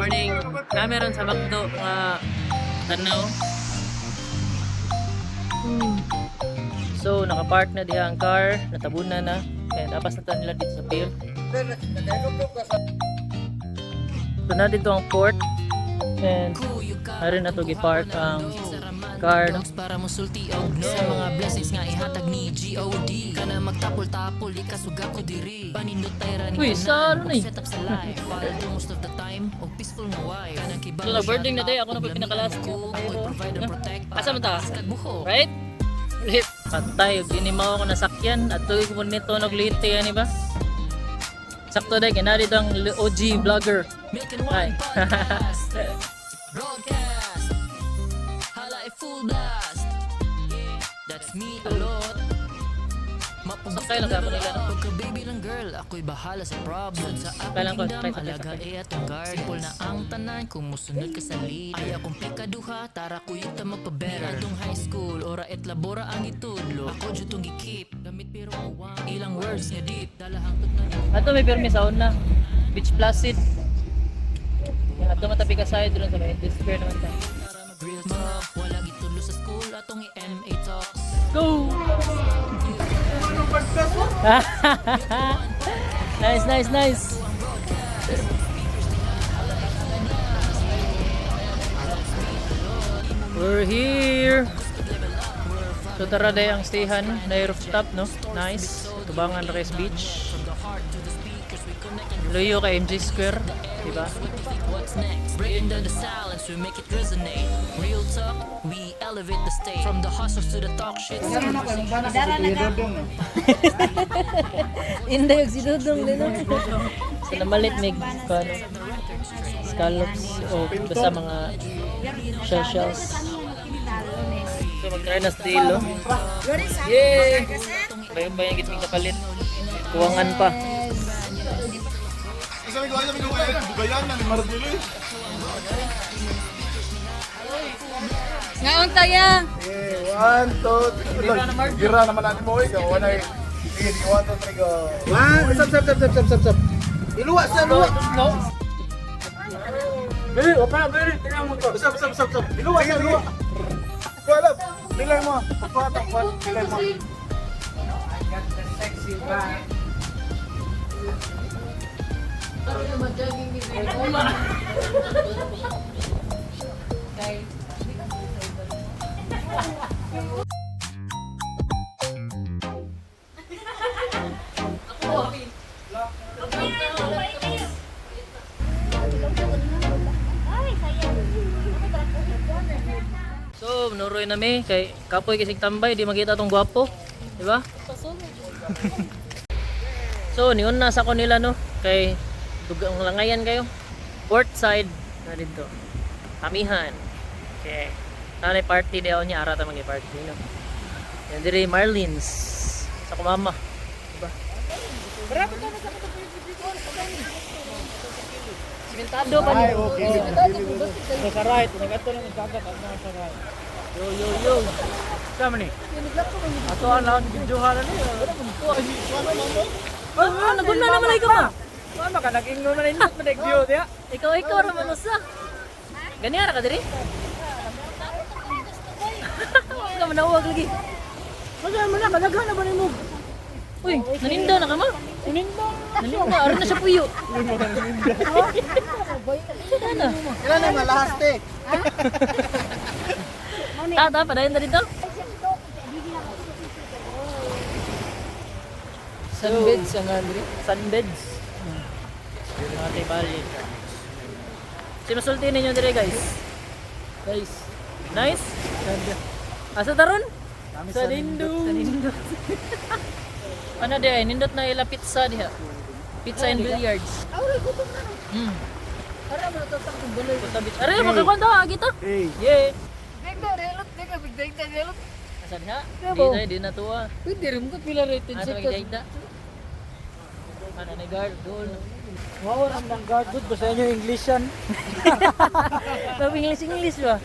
morning. Meron sa Macdo nga tanaw. So, nakapark na diha ang car, natabunan na. And apas na nila dito sa field. So, na dito ang port. And narin na to gipark ang car, no? Para mo sulti og no sa mga blessings nga ihatag ni G.O.D. Kana magtapol-tapol di ka sugako diri panindot tay ra ni Uy, sa ano na eh? set up sa life while most of the time og peaceful mo wife kana kibang So, nag-birding na day. Ako na po pinakalas. provide and protect Asa man ta? buho Right? Ulit. Patay. Ginimaw ako nasakyan. At tuloy ko nito nagliti yan, ba? Sakto day. Kinari dito ang OG vlogger. Milk and Hi. Wine podcast broadcast hala full blast yeah that's me a lot Sakay lang ka po nila, no? Pagka baby lang girl, ako'y bahala sa problem. Sa Sakay lang ko, aking sakay, kingdom, sakay, alaga sakay. atong guard. Simple na ang tanan, kung musunod ka sa lead. Ay akong pikaduha, tara kuyuta magpa-better. Atong high school, ora et labora ang itudlo. Ako jutong gikip, gamit pero uwang. Ilang words nga deep, dalahang na Ato may permi sa una. Beach Placid. Ato matabi ka side doon sa may Square naman tayo. para mag-real talk. Wala gitudlo sa school, atong i-MA talks. Go! Nice, nice, nice. We're here. So tara day ang stayhan na rooftop, no? Nice. Tubangan Reyes Beach. Luyo kay MJ Square, di ba? What's next? Breaking down the silence, we make it resonate. Real talk, we elevate the stage. From the hustles to the talk shit. Hindi yung sinudong din. Sa namalit may kano, scallops o basta mga shells. So mag-try na steel, no? Yay! Bayang-bayang giting kapalit. Kuwangan pa. Sabi ko bugayan na ni Mardili. Ngayon tayo! Okay, 1, 2, 3. Gira naman natin mo ikaw. Wala eh. Sige, 1, 2, 3, go. Sap. Iluwa sa luwa. No? Bili, opa, bili. Tingnan mo to. Sap. Iluwa sa luwa. Wala. Bilay mo. Pagpatang, bilay mo. So, nuroy na mi kay kapoy kisig tambay, di makita tong gwapo, di ba? So, niyon nasa ko nila, no, kay dugang langayan kayo. Port side na dito. Amihan. Okay. Nanay party daw niya ara ta magi-party, no. Yan dire Marlins sa kumama, di ba? Bravo ta sa Simentado pa ni. Sa right, nagato lang ang dagat at mga sa right. Yo. Sama ni. Ato ang lahat videohan na niya. Naguna naman ay ka pa. Ano ka nag-ingno na indot na view dia? Ikaw raman usa. Ganyan ra ka diri? Ka manawag lagi. Masa mo na kadaghan na ba nimo? Uy, naninda na ka ma? Naninda, aron na siya puyo. Sana. Kailan na malahaste? Tata, padayon na dito. Sunbeds ang Andre. Sunbeds. Mati bali. Sinusulti ninyo dire guys. Guys. Nice. Asa taron? Sa Nindot. Sa Nindot. Ano diya? Nindot na ila pizza diha. Pizza and billiards. Ara mo to sa kubuloy. Ara makakwento kita. Hey. Yeah. Bigda relot. Asan nga? Bravo. Di na tuwa. Pwede rin mo pila rated Ano sa lagi dayta? Ano ni guard doon? Wow, ang guard good ba sa inyo English yan? Sabi English ba?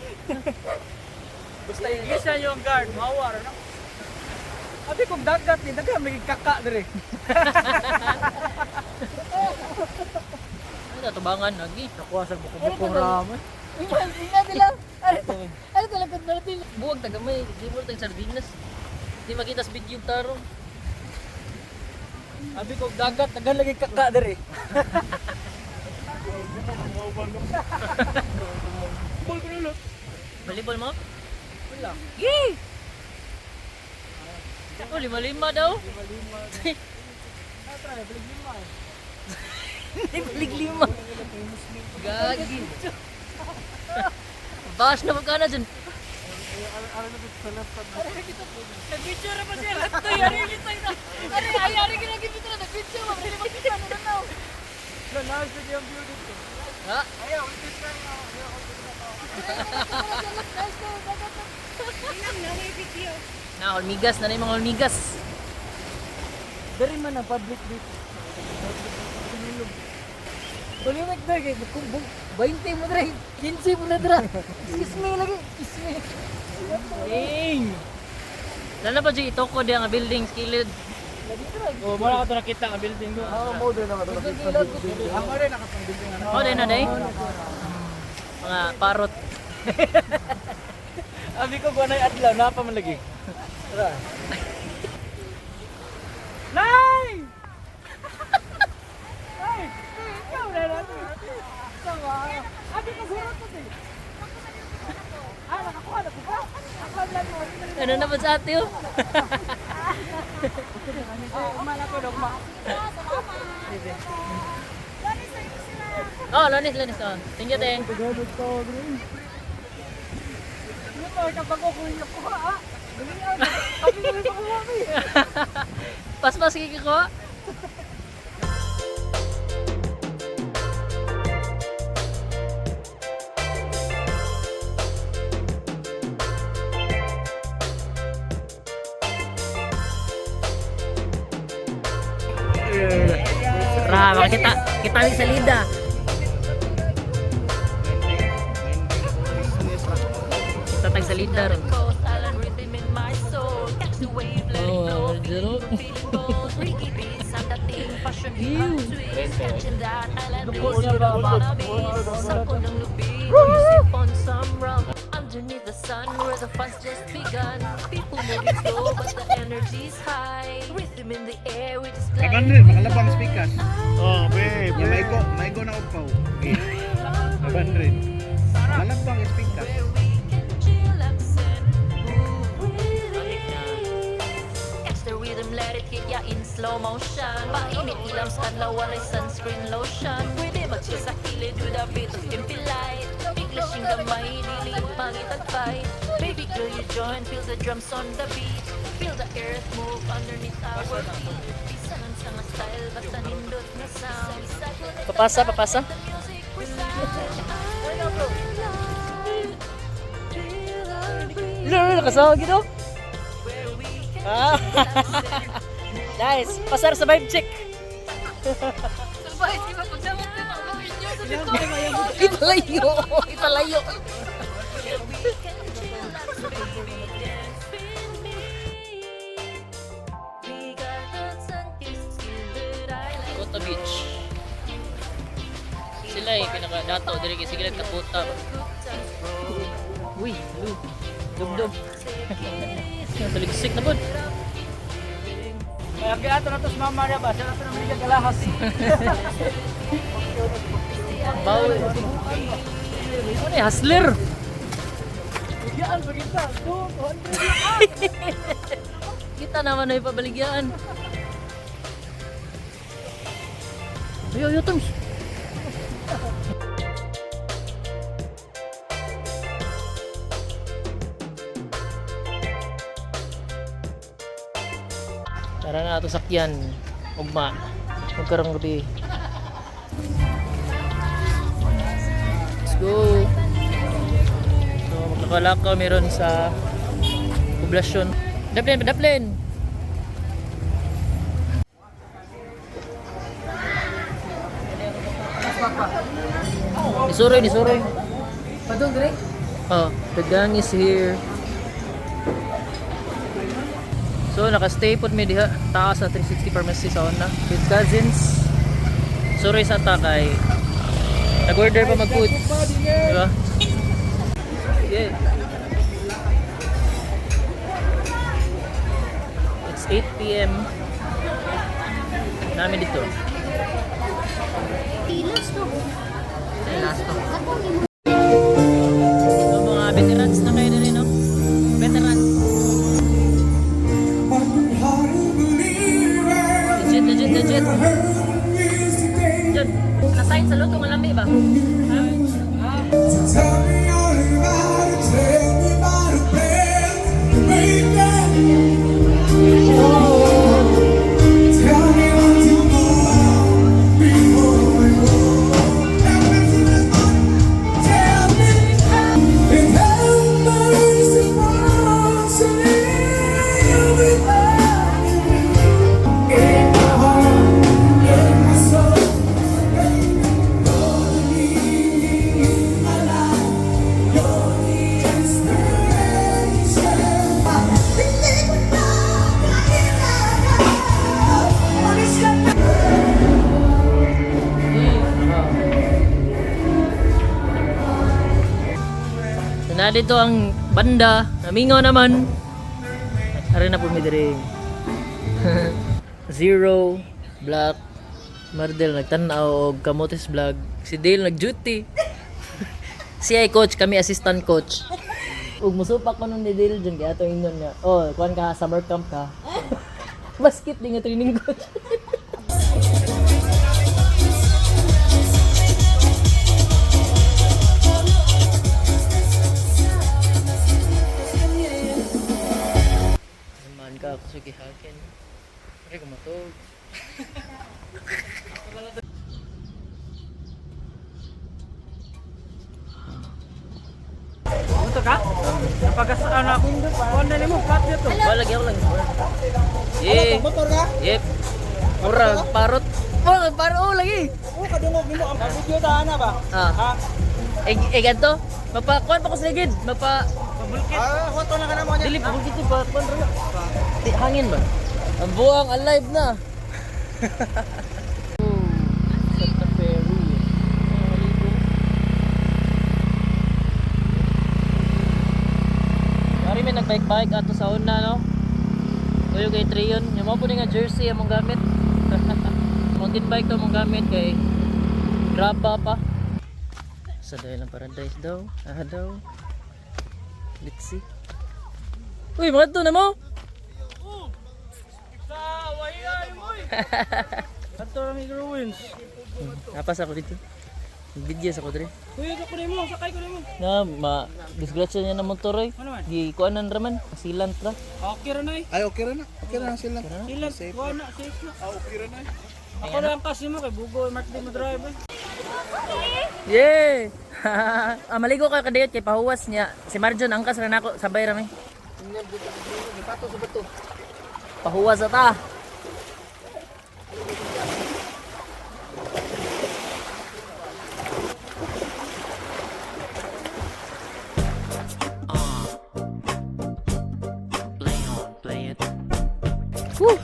Basta English yan yung guard, mawar no? Abi kung dagat ni dagat may kaka dire. tubangan lagi. Nakuha sa buko-buko ramen. Ina nila. Ano talaga natin? Buwag tagamay, di mo tayong sardinas. Di makita sa video tarong. Abi ko dagat tagal lagi kaka dere. Bol ko nulo. Volleyball mo? Wala. Yee! Oh, 5-5 daw. Try balik lima. Balik 5. Gagi. Bash na magkana dyan. Ano na sa laptop. Nag-picture pa siya. Ito, yari ulit tayo na. Ayari ginagipit na. Nag-picture mo. Hindi makikita na na now. Lalas na yung view dito. Ha? Ayaw, ulit ka na. Na, olmigas. Na yung mga olmigas. Dari man ang public dito. Tulimek na kayo, 20 mo na rin, 15 mo na dra. Excuse me lagi, excuse me. Ding! Lalo pa dyan, ito ko diyan nga building, skilled. Oh, wala ka ito nakita ang building doon. Oo, modern na ka ito nakita ang building. Ako rin nakapang building. Oh, din na day. Mga parot. Abi ko kung ano yung adlaw, napa man lagi. Tara. Nay! Nay! Ikaw na natin. Sama. Abi ko surot ko din. Nakakuha na ko ba? Ako lang mo. Ano na ba sa ate oh? Umala ko dog ma. Oh, lanis. Oh. Thank you, te. Pagod ko, bro. Ano ba kapag ko kuya ko ha? Abi ko pa kuha mi. Pas-pas kiki ko. Rama, kita ni salida. Kita tag salida rin. Oh, jero. Underneath the sun where the fun's just begun. People moving slow but the energy's high. Rhythm in the air we just glide. Kapan rin, nakalabang speakers. Oh, babe. Yung may go na upaw. Okay. Kapan rin. Malabang speakers. Where we can chillax and move with it. Catch the rhythm, let it hit ya in slow motion. Painit ilang skadlaw, walay sunscreen lotion. Pwede mag-chill sa kilid with a bit of dimpy light. Biglasing gamay, dili pangitagpay. Baby girl, you join, feel the drums on the beat. Feel the earth move underneath our feet. Bisanan sa nga style, basta nindot na sound. Papasa. The music Lolo, nakasawag ito. where we can Ah. Nice. Pasar sa vibe check. Ipalayo. Kuta Beach. Sila pinaka-dato diri kay sige lang Kuta. Uy, dub. Taligsik na pod. Kaya kaya ito na to sa mama niya ba? Siya na ito naman yung galahas. Bawi. Ano eh, hustler? Yan, pagkita. 200. Kita naman na ipabaligyan. Ayo, Toms. Tara na ito sakyan. Ugma. Magkarang gabi. Let's go. So, magkakalakaw meron sa poblasyon. Daplin. Nisuroy. Padong dire? Oh, the gang is here. So, naka-stay po mi diha taas sa 360 Pharmacy sa una with cousins. Sorry sa takay. Nag-order pa mag-food. Diba? Yeah. It's 8 p.m. Namin dito. Pilas to. Last to. Ako ni mo. So, mga veterans na kayo rin, no? Veterans. Legit. Diyan. Nasign sa luto, malami ba? Na dito ang banda, namingaw naman. Ari na po mi diri. Zero, Black, Mardel nagtanaw og Kamotes Vlog. Si Dale nag-duty. Si ay coach, kami assistant coach. Ug musupak ko nun ni Dale dyan kaya ito inon nga. Oh, kuan ka summer camp ka. Basket din nga training coach. Ka ako sa gihakin. Pare ko matog. Unto ka? Napagasaan ako. Kuan na mo, flat dito. Balagi ako lang. Yeah. Motor ka? Yep. Murag parot. Oh, parot lagi. Kadungog nimo ang video ta ana ba? Ah. Ganto. Mapakuan pa ko sa ligid. Photo na ka na mo niya. Dili pa dito pa kuan ra. Hangin ba? Ang buwang alive na. Santa Ferry. Mari may nagbike-bike ato sa una, no? Kuyo kay Trion. Yung mga po nga jersey among gamit. Mountain bike to among gamit kay graba pa. Sa dahil ng paradise daw. Daw. Let's see. Uy, mga to na mo? Ato ra mi ruins. Napas ako dito. Videos ako dito. Kuya ko nimo, sakay ko nimo. Na, disgrasya niya na motor ay. Ano man? Di kuanan raman, asilant ra. Okay ra nay. Ay okay ra na. Okay ra na sila. Ilan kuan na safe na. Okay ra na. Ako lang kasi mo kay bugo mark di mo drive. Yeah! Maligo ka kadayot kay pahuwas niya. Si Marjon angkas ra nako sabay ra may. Pahuwas ata. Play it. Woo!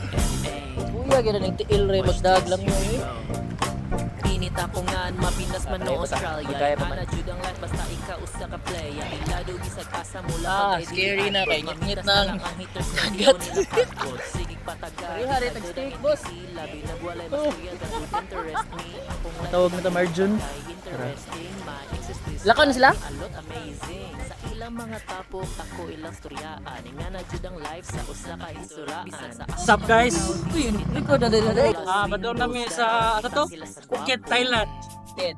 Kuya gina ning tiil re magdag lang mo eh. Init ako nga mapinas man no Australia. Magkaya pa man. Ana jud ang life basta ikaw usa ka play. Ilado bisag asa mula Scary na kay ngit na nang ang haters na dagat. Sige patagal. Hari tag-steak boss. Labi nagwalay maskuya that would interest me. Akong life Tawag na to Marjon. ay interesting. Ma-exist Lakon na sila? alot amazing. Sa ilang mga tapok ako ilang storyaan. Nga na jud ang life sa usa ka istoraan. What's up guys? Uy, record na din na day. Bador nami sa ano to? Phuket, Thailand.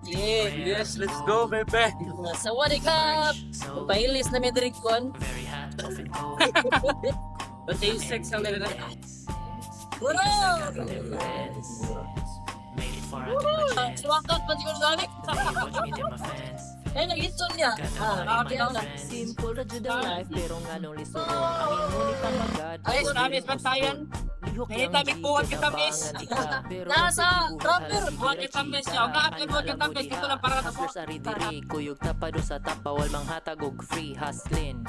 Yes, let's go baby. Sawadee Cup! Pahilis na may drink kon. But they sex ang nila. Bro! Suwangkat pa siguro sa anik. Eh, nag-hitson niya. Kaya na. Simple ra jud ang life pero nga nung lisuon ang imong pamagad. Ay, namin bantayan. Ngita buhat kita miss. Nasa dropper. Buhat kita miss. Ang naapin buhat kita miss dito lang para After sa ridiri, kuyog tapado sa tapawal mang hatagog free hustling.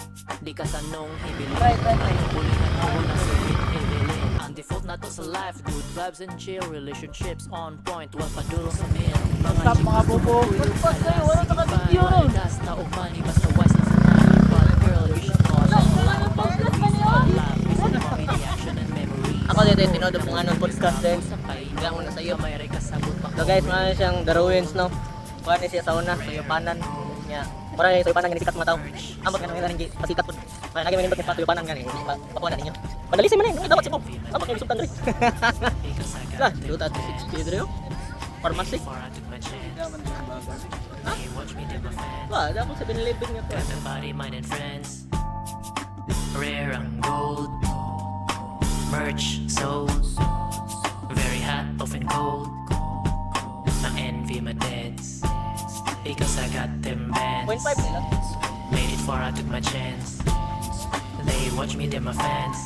Di ka sanong hibilin. Right. Pulihan ko na sa Evelyn. Ang default na to sa life. Good vibes and chill, relationships on point. Wal padurong sa min. Stop mga bubo. Pas kayo, wala ka ka-video ron. Das na umani, basta wise na sa life. But girl, you should know. Ako dito yung tinodo kung anong podcast din. Hanggang muna sa iyo. So guys, mga siyang Darwins, no? Kuha ni siya sa una, suyupanan. Nya, mura yung suyupanan ganit sikat mataw. Ambot ka nang nga pasikat po. Kaya naging minindot ni suyupanan gani. Pakuha na ninyo. Pandalisin man eh, dapat siya po. Ambot kayo sultan rin. Lah, dito tayo 60 dito. Pharmacy. Wah, dapat sa binilibing niya po. Got the body, mind and friends. Rare ang gold. Merch sold. Very hot, often cold. I envy my dads because I got them bands. 0.5 nila. Made it far, I took my chance. They watch me, they're my fans.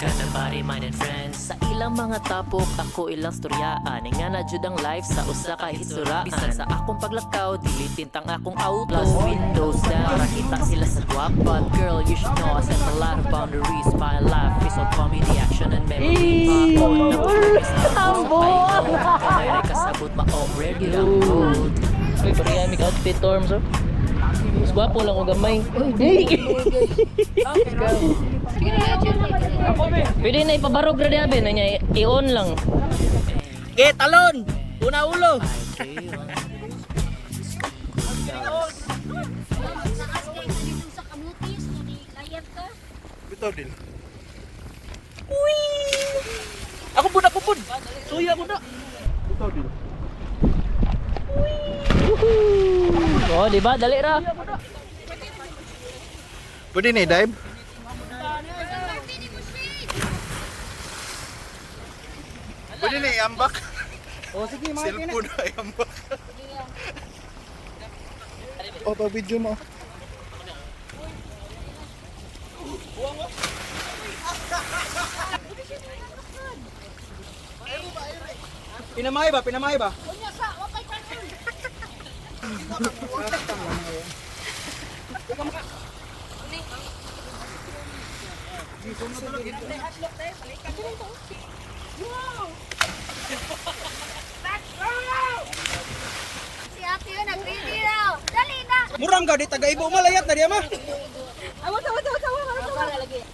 Got the body, mind and friends. Sa ilang mga tapok, ako ilang storyaan. Nga na jud ang life sa usa ka hitsuraan. Bisan sa akong paglakaw, dilitin tang akong auto. Plus windows down, para kita sila sa guwap. But girl, you should know I set a lot of boundaries. My life is all comedy, action, and memory. Mayroon kasabot ma-oh, regular gold. Uy, parehami ka outfit terms, oh. Mas gwapo lang o gamay. Pwede na ipabarog na diabe na niya i-on lang. Okay, talon! Una ulo! Bitaw din. Ako pud! Suya ko na! Bitaw din. Oh, di ba? Dali ra! Pwede ni dive? Pwede ni iambak. Oh, sige, mga Cellphone na iambak. Oh, pa-video mo. Pinamay ba? Pinamay ba? Si ate yun, nag-ready raw. Dali na! Murang ka, di taga-ibo malayat na diya ma.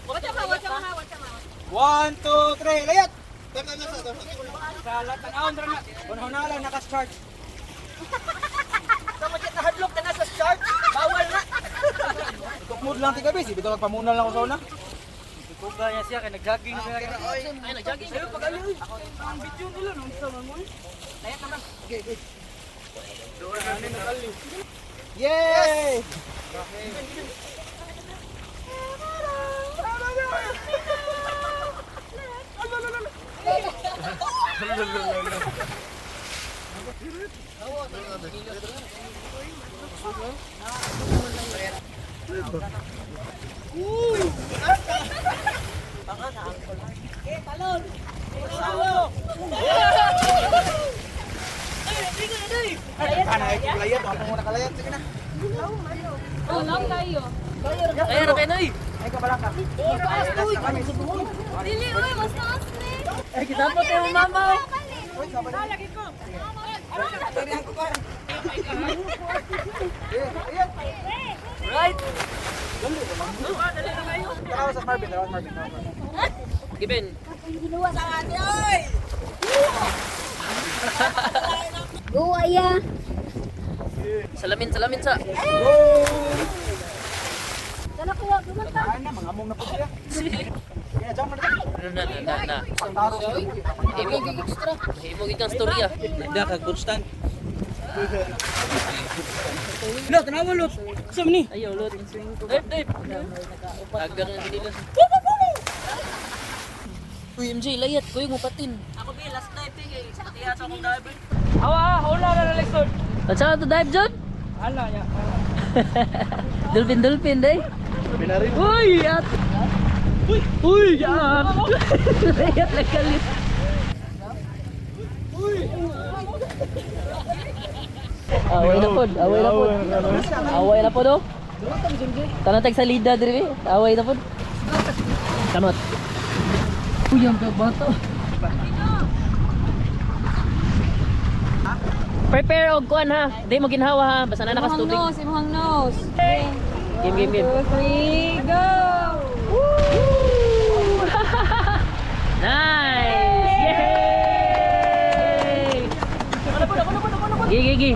Watcha ma. 1, 2, 3, layat! Salat ang ahon na. Kunaw na lang, nakas-charge. Sa magkit na hadlock ka na sa charge, bawal na. Tukmod lang ti gabi, bitaw magpamunal lang ako sa una. Ikuga niya siya, kaya nag-jogging na siya. Ay, nag-jogging. Ayun, pag-aliw. Ang video nila, nung sa mamon. Layat naman. Okay, okay. Doon na nakaliw. Yay! Layat, layat. Ako muna kalayat. Sige na. Ay, ano kayo na eh? Ay, kabalaka. Dili, uy, mas taas ni. Ay, kita po tayo mama. Uy, kabalaka. Lagi ko. Tarihan ko pa. Right? Tarawa sa Marvin, tarawa sa Marvin. Given. Ginawa sa ate, oy! Go, aya. Salamin sa. Dala ko, gumanta. Saan na, mga among na po siya. Kaya, jump na. Na. Taro. Himog ikang storya. Hindi ka, constant. Lot, tanawa lot. Saan ni? Ayaw, lot. Dave. Tagar na nila. Uy, MJ, layat ko yung upatin. Ako ba, last diving eh. Sa katiyaso akong diver. Hula na lekson. At saan to dive, John? Ala, ya. Dolphin, day. Pinarin. Uy, at. Uy, at. Layat na kalit. Away na po, do. Tanatag sa lida diri. Away na po. Kamot. Uy. Uyang ka bata. Prepare og kuan ha. Di mo ginhawa ha. Basta na nakas tubig. Imong nose. Game. 2, 3, go! Nice! Yay! Gigi.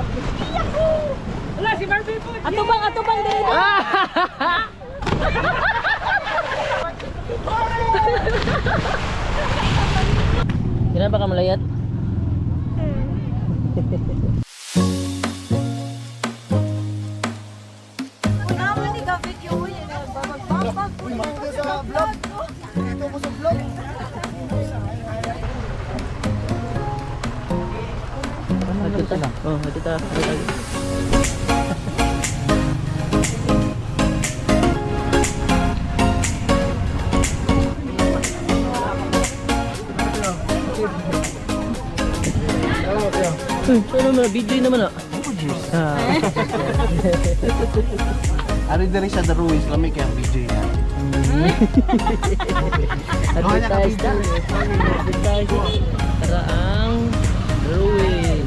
Atubang dito. Kailan ba ka malayat? Naman ni David yung babag-babag. Uy, mangko sa vlog. Dito mo sa vlog. Dito na. Oh, dito. Ano na, video naman ah. Ari diri sa The Ruiz, lamig yung BJ na. Advertise na. Para ang Ruin.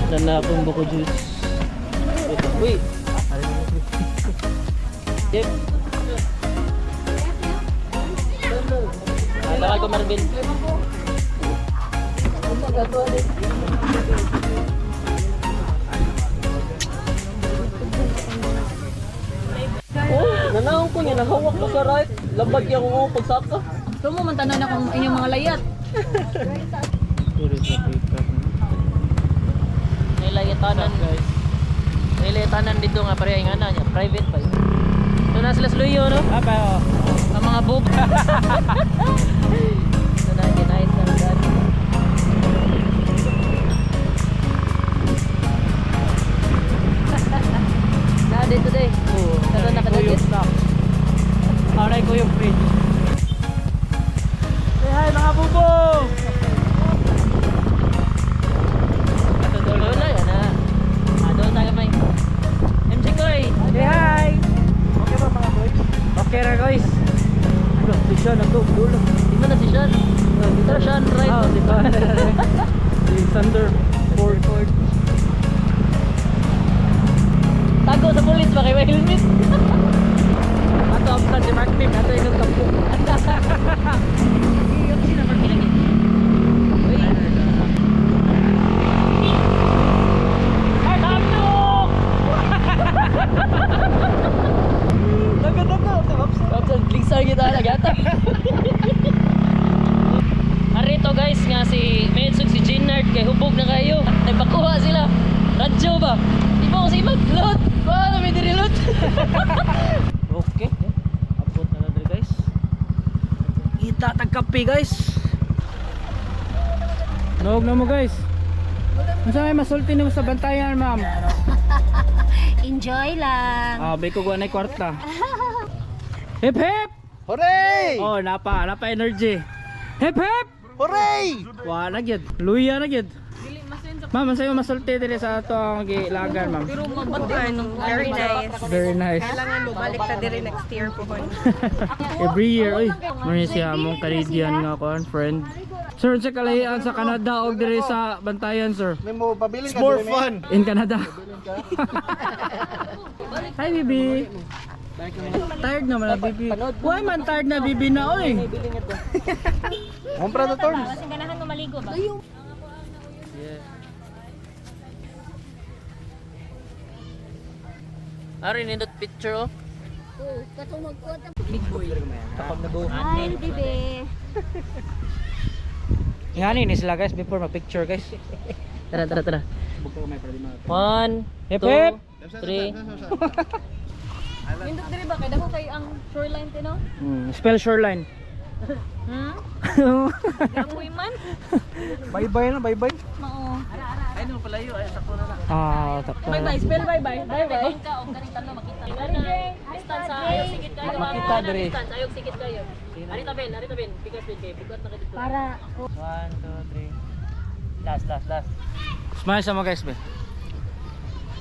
Nanapong buko juice. Uy! Yep. Tawag ko Marvin. Oh, nanahon ko niya, nahawak ko sa right. Labag niya kung pagsaka. Gusto mo mantanan akong inyong mga layat. May layatanan guys. May layatanan dito nga pareha nga na niya, private pa yun. So na sila sluyo no? Apa ang mga boob. So na ginait na dad. Na dito day. Oh, tara na kadagit. Aray ko yung fridge. Say hi mga bubong. Doon na yan ha. Doon tayo may MC Koy. Say hi. Okay ba mga boys? Okay ra guys. Ano, si Sean ako, dulo. Di ba na si Sean? Dito na Sean, right? Oh, di ba? Si Sander, Ford. Tago sa pulis ba kayo may helmet? Ato ang plan si Mark Pim, ato yung kampo. Yung sila Mark Pim lagi. Uy. Lingsar kita nagata. Arito guys nga si Medsug si Ginard kay hubog na kayo. Nagpakuha sila. Radyo ba? Di ba ko si Maglot? Paano may dirilot? Okay. Abot na na guys. Kita tagkape guys. Nawag na mo guys. Masa may masulti na mo sa bantayan ma'am? Enjoy lang. Bay ko guanay kwarta. Hip hip! Hooray! Oh, napa energy. Hip hip! Hooray! Wa na gyud. Luya na gyud. Ma'am, sayo masulti diri sa ato ang gilagan, ma'am. Pero very nice. Very nice. Kailangan mo balik ta diri next year po. Every year, oy. Muna siya mong Canadian nga kon, friend. Sir, sa kalahian sa Canada o diri sa Bantayan, sir. May mo pabiling ka. More fun. In Canada. Hi, Bibi. Tired naman na, Bibi. Why man tired na, Bibi na, oy? Kumpra na Torms. Kasi ganahan mo maligo ba? Yeah. Ari, nindot picture, oh. Oo, katong magkuha ta. Kapag na buhay. Hi, bibi. Ingani ni sila guys before mag-picture guys. Tara. 1, 2, 3. Nindot diri ba kay dako kay ang shoreline tino? Spell shoreline. Gamoy man. Bye-bye na, bye-bye. Mao. Takpo. Bye-bye, spell bye-bye. Bye-bye. Ka og kani tanlo makita. Distance ayog sikit kayo. Makita diri. Distance ayog sikit kayo. Ari taben, bigas bin kay bugat na kadto. Para 1, 2, 3. Last. Smile sama guys be.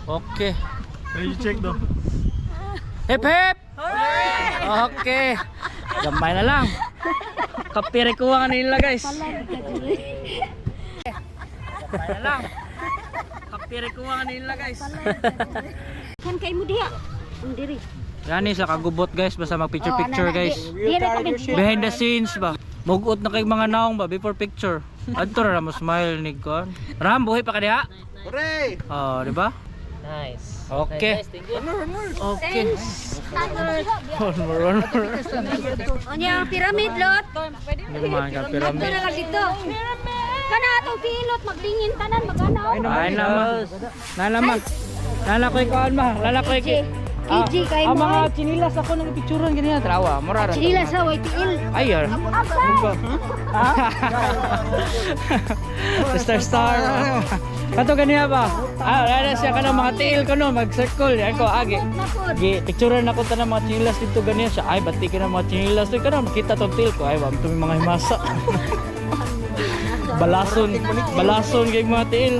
Okay. Ready check daw. Hip hip! Hooray! Okay. Gambay na lang. Kapire kuha ka nila guys. Kaya lang. Kapire kuha ka nila guys. Kan kay mo diha. Diri. Gani sa kagubot guys, basta mag picture guys. Diri kami. Behind the scenes ba? Mugot na kay mga naong ba before picture. Adto ra mo smile ni kon. Ram buhay pa ka diha? Hooray! Oh, di ba? Nice. Okay. Nice, thank you. Okay. One more. Onya pyramid lot. Hindi man ka Ito pyramid. na lang dito. Kana atong pilot magtingin tanan maganaw. Ay naman. Nalaman. Lalakoy ko ma. Lalakoy ki. KG kay Ang mo. mga chinilas ako nang picturean ganyan trawa. Murara. Chila sa YTL. Ayun. Star. Kato ganyan ba? Wala siya ka mga tail ko no, mag-circle. Yan ko, agi. Picturean ako ta ng mga chinilas dito ganyan siya. Ay, bati ka ng mga chinilas dito ka na. Makita tong tail ko. Ay, wag ito mga himasa. Balason kay mga tail.